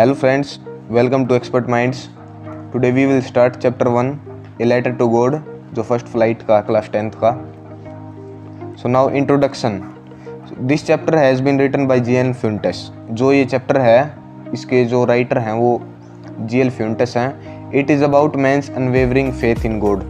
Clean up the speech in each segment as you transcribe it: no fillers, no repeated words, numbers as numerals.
Hello friends, welcome to Expert Minds. Today we will start chapter 1, A Letter to God, जो first flight का class 10th का. So now introduction. This chapter has been written by G.L. Fuentes. जो ये chapter है इसके जो writer हैं वो G.L. Fuentes हैं. It is about man's unwavering faith in God.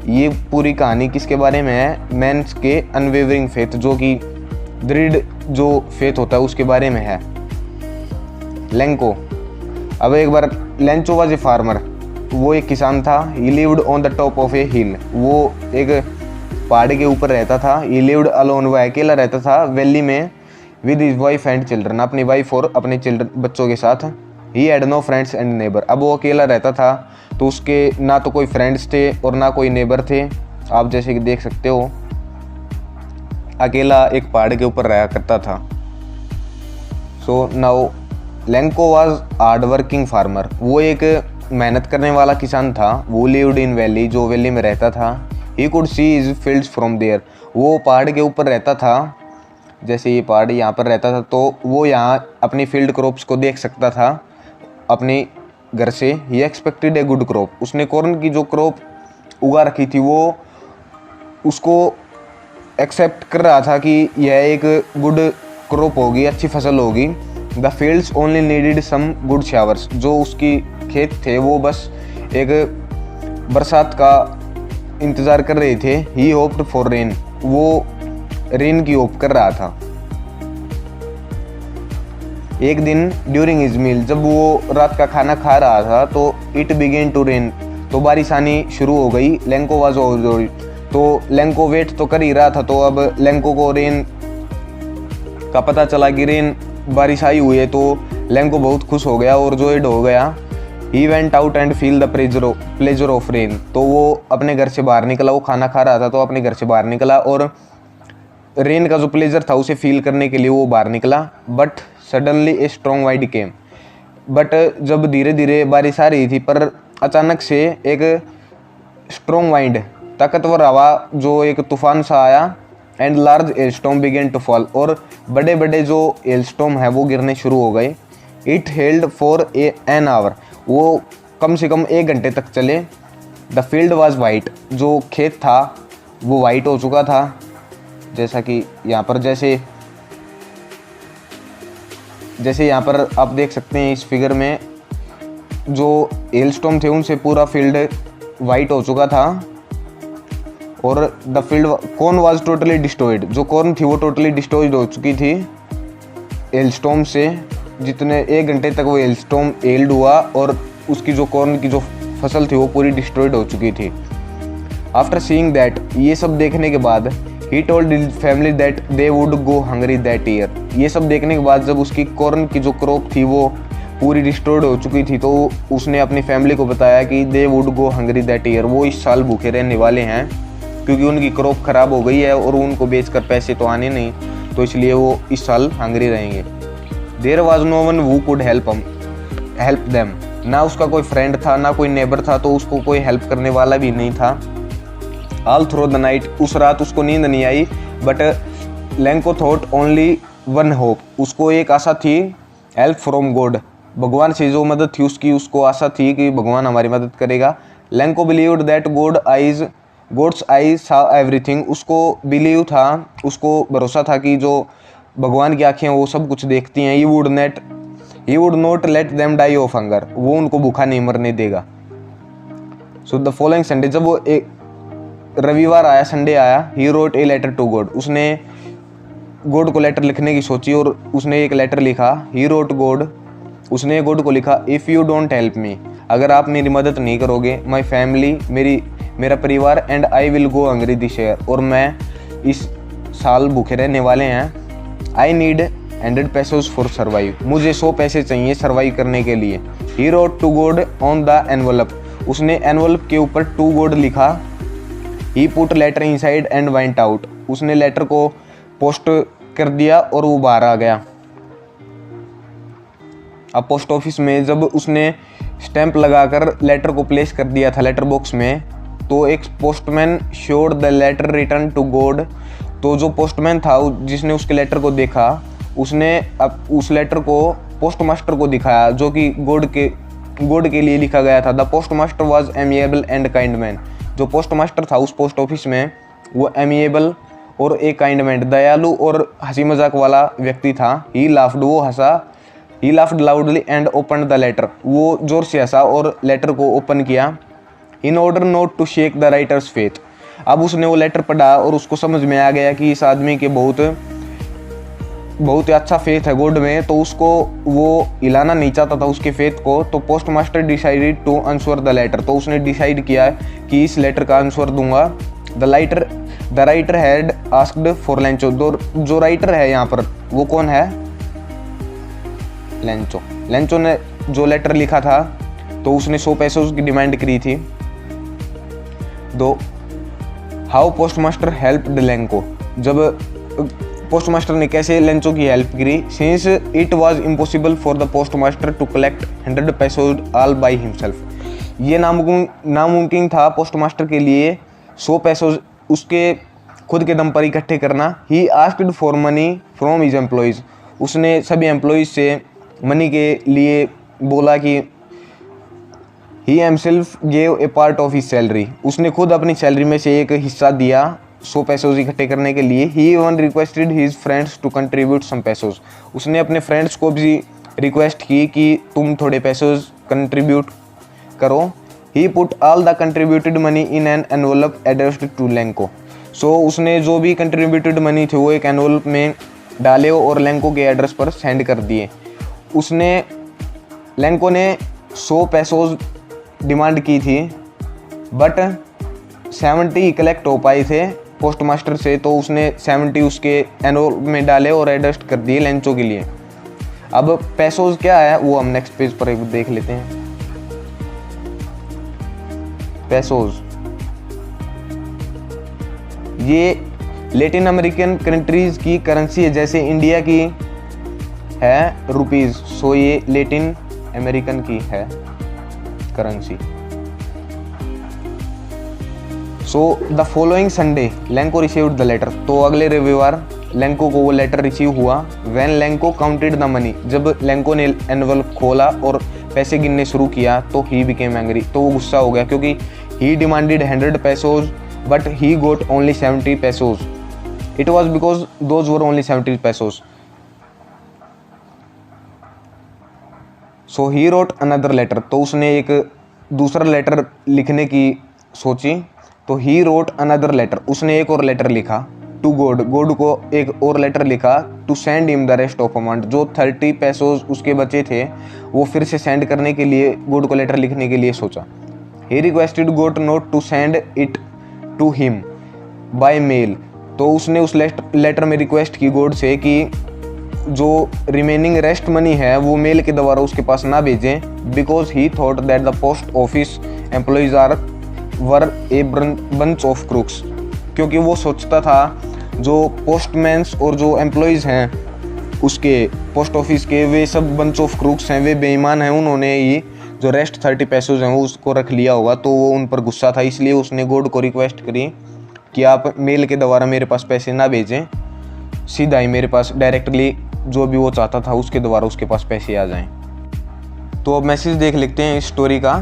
ये पूरी कहानी किसके बारे में है? मैंस के अनवेवरिंग फेथ, जो कि दृढ़ जो फेथ होता है उसके बारे में है. लेंको. अब एक बार लेंचो वाज ए फार्मर. वो एक किसान था. He lived on the top of a hill. वो एक पहाड़ के ऊपर रहता था. He lived alone. वह अकेला रहता था वैली में. With his wife and children. अपनी वाइफ और अपने चिल्ड्रन बच्चों के साथ. He had no friends and neighbour. अब वो अकेला रहता था तो उसके ना तो कोई फ्रेंड्स थे और ना कोई नेबर थे. आप जैसे कि देख सकते हो अकेला एक पहाड़ के ऊपर रहा करता था. So now Lencho was hard working farmer. वो एक मेहनत करने वाला किसान था. वो लिव्ड इन वैली. जो वैली में रहता था. He could see his fields from there. वो पहाड़ के ऊपर रहता था. जैसे ये पहाड़ यहाँ पर रहता था तो वो यहाँ अपनी फील्ड क्रॉप्स को देख सकता था अपने घर से. ही एक्सपेक्टेड ए गुड क्रॉप. उसने कॉर्न की जो क्रॉप उगा रखी थी वो उसको एक्सेप्ट कर रहा था कि यह एक गुड क्रॉप होगी, अच्छी फसल होगी. The fields only needed some good showers. जो उसकी खेत थे वो बस एक बरसात का इंतज़ार कर रहे थे. ही होप्ड फॉर रेन. वो रेन की होप कर रहा था. एक दिन ड्यूरिंग हिज मील, जब वो रात का खाना खा रहा था तो इट बिगेन टू रेन. तो बारिश आनी शुरू हो गई. Lanco was overjoyed. तो लेंको वेट तो कर ही रहा था. तो अब लेंको को रेन का पता चला कि रेन बारिश आई हुई है तो लेंको बहुत खुश हो गया और जॉयड हो गया. He went out and feel the pleasure of rain. तो वो अपने घर से बाहर निकला. वो खाना खा रहा था तो अपने घर से बाहर निकला और रेन का जो प्लेजर था उसे फील करने के लिए वो बाहर निकला. But suddenly a strong wind came. But जब धीरे धीरे बारिश आ रही थी पर अचानक से एक स्ट्रॉन्ग वाइंड, ताकतवर हवा, जो एक तूफान सा आया. And large hailstorm began to fall. और बड़े बड़े जो हेलस्टॉर्म है वो गिरने शुरू हो गए. It held for an hour. वो कम से कम 1 घंटे तक चले. The field was white. जो खेत था वो वाइट हो चुका था. जैसा कि यहाँ पर जैसे यहाँ पर आप देख सकते हैं इस फिगर में जो हेलस्टॉर्म थे उनसे पूरा फील्ड वाइट हो चुका था. और the field corn was totally destroyed. जो कॉर्न थी वो टोटली डिस्ट्रॉयड हो चुकी थी हेलस्टॉर्म से. जितने 1 घंटे तक वो हेलस्टॉर्म हेल्ड हुआ और उसकी जो कॉर्न की जो फसल थी वो पूरी डिस्ट्रॉयड हो चुकी थी. आफ्टर सीइंग दैट, ये सब देखने के बाद, he told his family that they would go hungry that year. ये सब देखने के बाद जब उसकी कॉर्न की जो क्रॉप थी वो पूरी डिस्ट्रॉयड हो चुकी थी तो उसने अपनी फैमिली को बताया कि they would go hungry that year. वो इस साल भूखे रहने वाले हैं क्योंकि उनकी क्रॉप खराब हो गई है और उनको बेचकर पैसे तो आने नहीं, तो इसलिए वो इस साल हंग्री रहेंगे. There was no one who could help them. ना उसका कोई फ्रेंड था ना कोई नेबर था, तो उसको कोई हेल्प करने वाला भी नहीं था. All through the night. उस रात उसको नींद नहीं आई. But Lencho thought only one hope. उसको एक आशा थी, हेल्प फ्रॉम गॉड. भगवान से जो मदद थी उसको आशा थी कि भगवान हमारी मदद करेगा. Lencho believed that God's eyes saw everything. उसको बिलीव था, उसको भरोसा था कि जो भगवान की आंखें वो सब कुछ देखती हैं. He would not let them die of hunger. वो उनको भूखा नहीं मरने देगा. सो द फॉलोइंग संडे, जब वो एक रविवार आया, संडे आया, he wrote a letter to God. उसने गॉड को लेटर लिखने की सोची और उसने एक लेटर लिखा. He wrote God. उसने गॉड को लिखा, if you don't help me, अगर आप मेरी मदद नहीं करोगे, माई फैमिली, मेरा परिवार, and I will go hungry this year, और मैं इस साल भूखे रहने वाले हैं. I need 100 pesos for survive. मुझे 100 पैसे चाहिए सर्वाइव करने के लिए. He wrote to God on the envelope. उसने एनवलप के ऊपर टू गॉड लिखा. He put letter inside and went out. उसने लेटर को पोस्ट कर दिया और वो बाहर आ गया. अब पोस्ट ऑफिस में जब उसने स्टैंप लगाकर लेटर को प्लेस कर दिया था लेटर बॉक्स में, तो एक postman showed the letter return to God. तो जो पोस्टमैन था जिसने उसके लेटर को देखा उसने अब उस लेटर को पोस्टमास्टर को दिखाया, जो कि गॉड के लिए लिखा गया था। The postmaster was amiable and kind man. जो पोस्टमास्टर था उस पोस्ट ऑफिस में वो एमिएबल और एक काइंड मैन, दयालु और हंसी मजाक वाला व्यक्ति था। ही लाफ्ड, वो हंसा। He laughed loudly and open the letter, वो जोर से हंसा और लेटर को ओपन किया। In order not to shake the writer's faith. अब उसने वो लेटर पढ़ा और उसको समझ में आ गया कि इस आदमी के बहुत अच्छा फेथ है गॉड में, तो उसको वो हिलाना नहीं चाहता था उसके फेथ को। तो postmaster decided to answer the letter, तो उसने डिसाइड किया कि इस लेटर का आंसर दूंगा। The writer had asked for Lencho. जो राइटर है यहाँ पर वो कौन है? लेंचो। लेंचो ने जो लेटर लिखा था तो उसने 100 पैसे की डिमांड करी थी। दो हाउ पोस्टमास्टर हेल्प्ड लेंको। जब पोस्टमास्टर ने कैसे लेंचो की हेल्प करी। Since it was impossible for the postmaster to collect 100 pesos all by himself. ये नामुमकिन था पोस्टमास्टर के लिए 100 पैसोज उसके खुद के दम पर इकट्ठे करना। He asked for money from his employees. उसने सभी एम्प्लॉयज़ से मनी के लिए बोला कि he himself gave a part of his salary. उसने खुद अपनी सैलरी में से एक हिस्सा दिया 100 पैसोज इकट्ठे करने के लिए। He even requested his friends to contribute some pesos. उसने अपने फ्रेंड्स को भी रिक्वेस्ट की कि तुम थोड़े पैसोज कंट्रीब्यूट करो। He put all the contributed money in an envelope addressed to Lencho. So उसने जो भी कंट्रीब्यूटेड मनी थे वो एक एनवलप में डाले और लेंको के एड्रेस पर सेंड कर दिए। लेंको ने 100 पैसोज डिमांड की थी, बट 70 कलेक्ट हो पाए थे पोस्टमास्टर से, तो उसने 70 उसके एनवलप में डाले और एडजस्ट कर दिए लेंचो के लिए। अब पैसोज क्या है वो हम नेक्स्ट पेज पर देख लेते हैं। पैसोज ये लैटिन अमेरिकन कंट्रीज की करेंसी है, जैसे इंडिया की है रुपीज, सो ये लैटिन अमेरिकन की है currency. So the following Sunday Lencho received the letter. तो अगले रविवार लेंको को वो लेटर रिसीव हुआ। When Lencho counted the money. जब लेंको ने एनवलप खोला और पैसे गिनने शुरू किया तो ही बिकेम एंग्री। तो वो गुस्सा हो गया क्योंकि he demanded 100 pesos but he got only 70 pesos. It was because those were only 70 pesos. So he wrote another letter. तो उसने एक दूसरा लेटर लिखने की सोची। तो ही रोट अनदर लेटर, उसने एक और लेटर लिखा टू गॉड। गॉड को एक और लेटर लिखा to send him the rest of amount. जो 30 पैसोज उसके बचे थे वो फिर से सेंड करने के लिए गॉड को लेटर लिखने के लिए सोचा। He requested God not to send it to him by mail. तो उसने उस लेटर में रिक्वेस्ट की गॉड से कि जो रिमेनिंग रेस्ट मनी है वो मेल के द्वारा उसके पास ना भेजें, because he thought that the post office employees were a bunch of crooks. क्योंकि वो सोचता था जो पोस्टमैन्स और जो एम्प्लॉयज़ हैं उसके पोस्ट ऑफिस के वे सब बंच ऑफ क्रूक्स हैं, वे बेईमान हैं। उन्होंने ही जो रेस्ट 30 पैसोज हैं वो उसको रख लिया होगा, तो वो उन पर गुस्सा था। इसलिए उसने गॉड को रिक्वेस्ट करी कि आप मेल के द्वारा मेरे पास पैसे ना भेजें, सीधा ही मेरे पास डायरेक्टली जो भी वो चाहता था उसके द्वारा उसके पास पैसे आ जाएं। तो अब मैसेज देख लेते हैं इस स्टोरी का।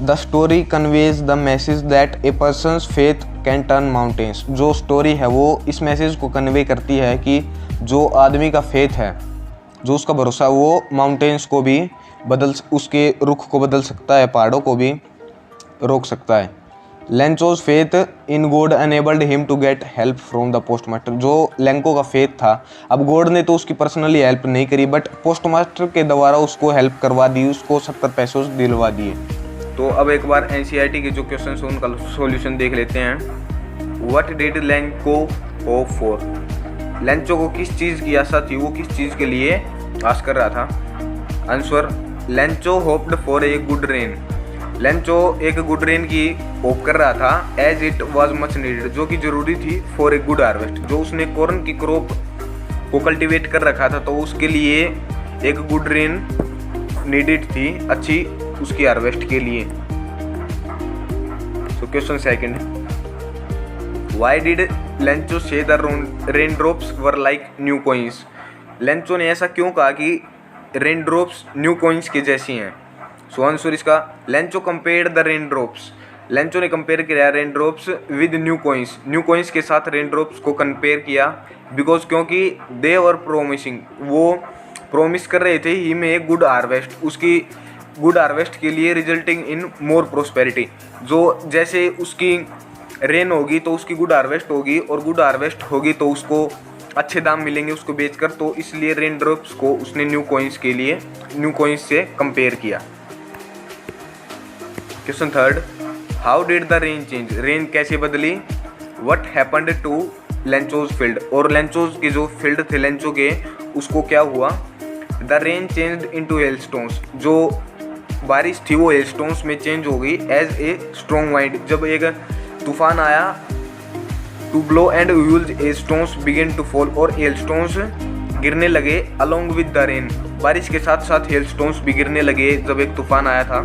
The story conveys the message that A persons faith can turn mountains. जो स्टोरी है वो इस मैसेज को कन्वे करती है कि जो आदमी का फेथ है, जो उसका भरोसा, वो माउंटेन्स को भी उसके रुख को बदल सकता है, पहाड़ों को भी रोक सकता है। Lencho's faith in God enabled him to get help from the postmaster. जो लेंको का फेथ था, अब गॉड ने तो उसकी पर्सनली हेल्प नहीं करी, बट पोस्टमास्टर के द्वारा उसको हेल्प करवा दी, उसको 70 पैसों दिलवा दिए। तो अब एक बार एनसीईआरटी के जो क्वेश्चन है उनका सॉल्यूशन देख लेते हैं। What did Lanco hope for. Lencho को किस चीज़ की आशा थी, वो किस चीज़ के लिए आस कर रहा था। Answer, Lencho hoped for a good rain. Lencho एक गुड रेन की होप कर रहा था, as it was much needed, जो कि जरूरी थी, फॉर ए गुड हार्वेस्ट। जो उसने कॉर्न की क्रॉप को कल्टीवेट कर रखा था तो उसके लिए एक गुड रेन नीडेड थी, अच्छी उसकी हार्वेस्ट के लिए। So question second, why did Lencho say the rain drops were like new coins. Lencho ने ऐसा क्यों कहा कि रेन ड्रॉप्स न्यू कॉइन्स के जैसी हैं? सो आंसर इसका, Lencho compare the rain drops, Lencho ने कंपेयर किया rain drops with new coins के साथ रेन ड्रॉप्स को कंपेयर किया, बिकॉज क्योंकि दे वर प्रोमिसिंग, वो प्रोमिस कर रहे थे ही में एक गुड हार्वेस्ट, उसकी गुड हार्वेस्ट के लिए रिजल्टिंग इन मोर प्रोस्पेरिटी, जो जैसे उसकी रेन होगी तो उसकी गुड हार्वेस्ट होगी, और गुड हार्वेस्ट होगी तो उसको अच्छे दाम मिलेंगे उसको बेचकर, तो इसलिए रेन ड्रॉप्स को उसने न्यू कॉइन्स से कंपेयर किया। Question third, how did the rain change, rain कैसे बदली? What happened to Lencho's field, और लेंचोज के जो फील्ड थे लेंचो के, उसको क्या हुआ? The rain changed into hailstones, जो बारिश थी वो हेलस्टोन्स में चेंज हो गई एज ए स्ट्रॉन्ग वाइंड, जब एक तूफान आया to blow and huge hailstones begin to fall, और हेलस्टोन्स गिरने लगे अलोंग विद द रेन, बारिश के साथ साथ हेलस्टोन्स भी गिरने लगे जब एक तूफान आया था।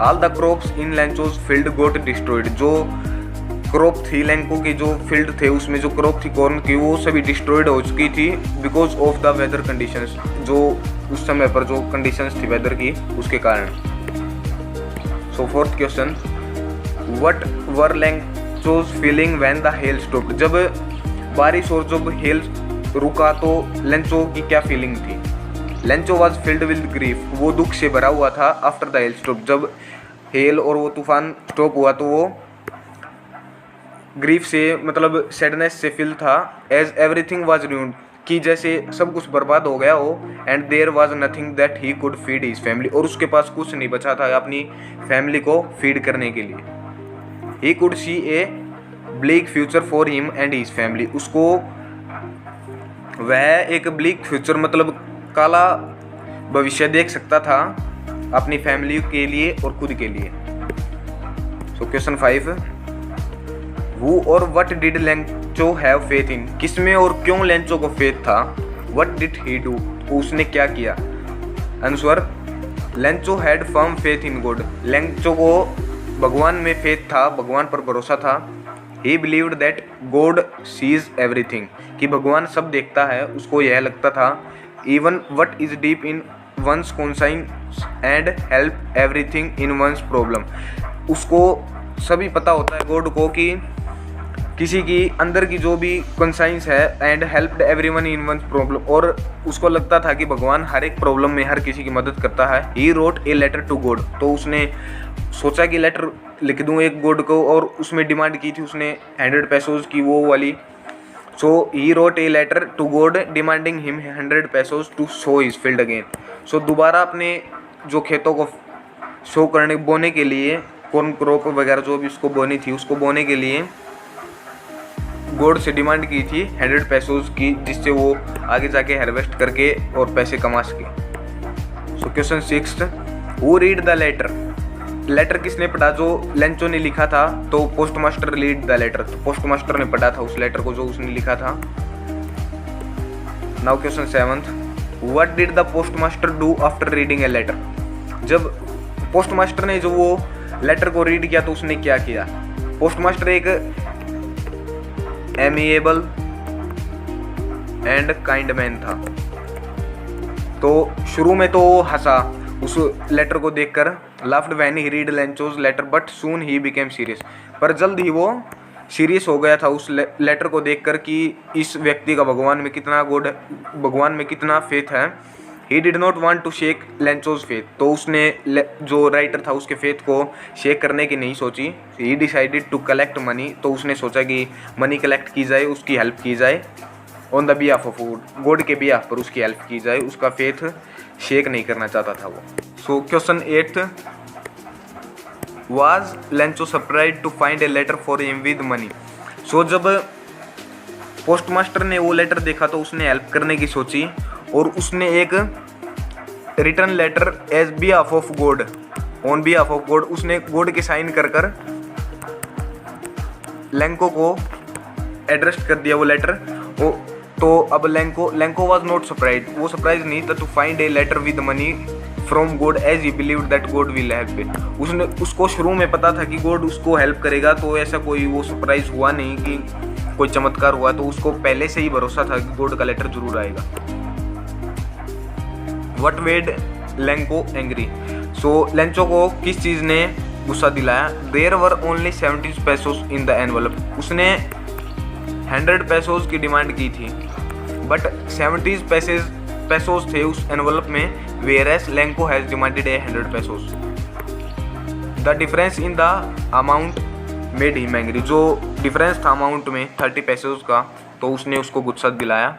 All the crops in Lencho's field got destroyed, जो क्रॉप थी लेंको की, जो फील्ड थे उसमें जो क्रॉप थी कॉर्न की, वो सभी डिस्ट्रॉयड हो चुकी थी because of the weather conditions, जो उस समय पर जो कंडीशंस थी वेदर की उसके कारण। So fourth question, what were Lencho's feeling when the hail stopped, जब बारिश और जब हेल रुका तो लेंचो की क्या फीलिंग थी? Lencho was filled with grief, वो दुख से भरा हुआ था आफ्टर द हेल स्टॉप, जब हेल और वो तूफान स्टॉप हुआ तो वो ग्रीफ से मतलब सैडनेस से फिल था, एज एवरीथिंग वाज रूइंड, कि जैसे सब कुछ बर्बाद हो गया हो, and there was nothing that he could feed his family, और उसके पास कुछ नहीं बचा था अपनी फैमिली को फीड करने के लिए। ही could C A bleak future for him and his family, उसको वह एक ब्लीक फ्यूचर मतलब काला भविष्य देख सकता था अपनी फैमिली के लिए और खुद के लिए। सो क्वेश्चन 5, Who और what did Lencho have faith in, किसमें और क्यों लेंचो को फेथ था? What did he do, उसने क्या किया? Answer, Lencho had firm faith in God, Lencho को भगवान में फेथ था, भगवान पर भरोसा था। He believed that God sees everything, कि भगवान सब देखता है, उसको यह लगता था। Even what is deep in one's conscience and help everything in one's problem, उसको सभी पता होता है गॉड को कि किसी की अंदर की जो भी कॉन्साइंस है, and helped everyone in one problem, और उसको लगता था कि भगवान हर एक प्रॉब्लम में हर किसी की मदद करता है। He wrote a letter to God, तो उसने सोचा कि लेटर लिख दूं एक गॉड को, और उसमें डिमांड की थी उसने 100 पैसोज की वो वाली। So he wrote a letter to God demanding him 100 pesos to sow his field again. So दोबारा अपने जो खेतों को शो करने बोने के लिए, कॉर्न क्रॉप वगैरह जो भी उसको बोनी थी उसको बोने के लिए गॉड से डिमांड की थी 100 पैसोज की, जिससे वो आगे जाके हार्वेस्ट करके और पैसे कमा सके। So question 6, who read the letter, letter किसने पढ़ा जो लेंचो ने लिखा था? तो post master read the letter, तो पोस्ट मास्टर ने पढ़ा था उस लेटर को जो उसने लिखा था। Now question 7, what did the post master do after reading a letter, जब पोस्ट मास्टर ने जो वो लेटर को रीड किया तो उसने क्या किया? पोस्ट मास्टर एक एमिएबल एंड काइंड मैन था, तो शुरू में तो वो हंसा उस लेटर को देखकर, laughed when he read Lencho's letter but soon he became serious, पर जल्द ही वो सीरियस हो गया था उस लेटर को देखकर कि इस व्यक्ति का भगवान में कितना फेथ है। He did not want to shake Lencho's faith, तो उसने जो राइटर था उसके फेथ को शेक करने की नहीं सोची। He decided to collect money, तो उसने सोचा कि मनी कलेक्ट की जाए, उसकी हेल्प की जाए, on the behalf of God के बिहाफ पर उसकी हेल्प की जाए, उसका फेथ शेक नहीं करना चाहता था वो। So question 8, was Lencho surprised to find a letter for him with money, so जब पोस्ट मास्टर ने वो लेटर देखा तो उसने हेल्प करने की सोची, और उसने एक return letter as behalf of God, on behalf of God, उसने गॉड के साइन कर कर लेंको को एड्रेस कर दिया वो लेटर। तो अब लेंको वाज नॉट सरप्राइज, वो सरप्राइज नहीं था to find a letter with money from God as he believed that God will help. उसको शुरू में पता था कि गॉड उसको हेल्प करेगा, तो ऐसा कोई वो सरप्राइज हुआ नहीं कि कोई चमत्कार हुआ, तो उसको पहले से ही भरोसा था कि गॉड का लेटर जरूर आएगा। What made Lencho angry? So Lencho को किस चीज़ ने गुस्सा दिलाया? There were only 70 pesos in the envelope. उसने 100 पेसोस की डिमांड की थी, बट 70 पेसोस थे उस एनवलप में, whereas Lanco has demanded 100 pesos. The difference in the amount made him angry. जो डिफरेंस था अमाउंट में 30 पेसोस का, तो उसने उसको गुस्सा दिलाया।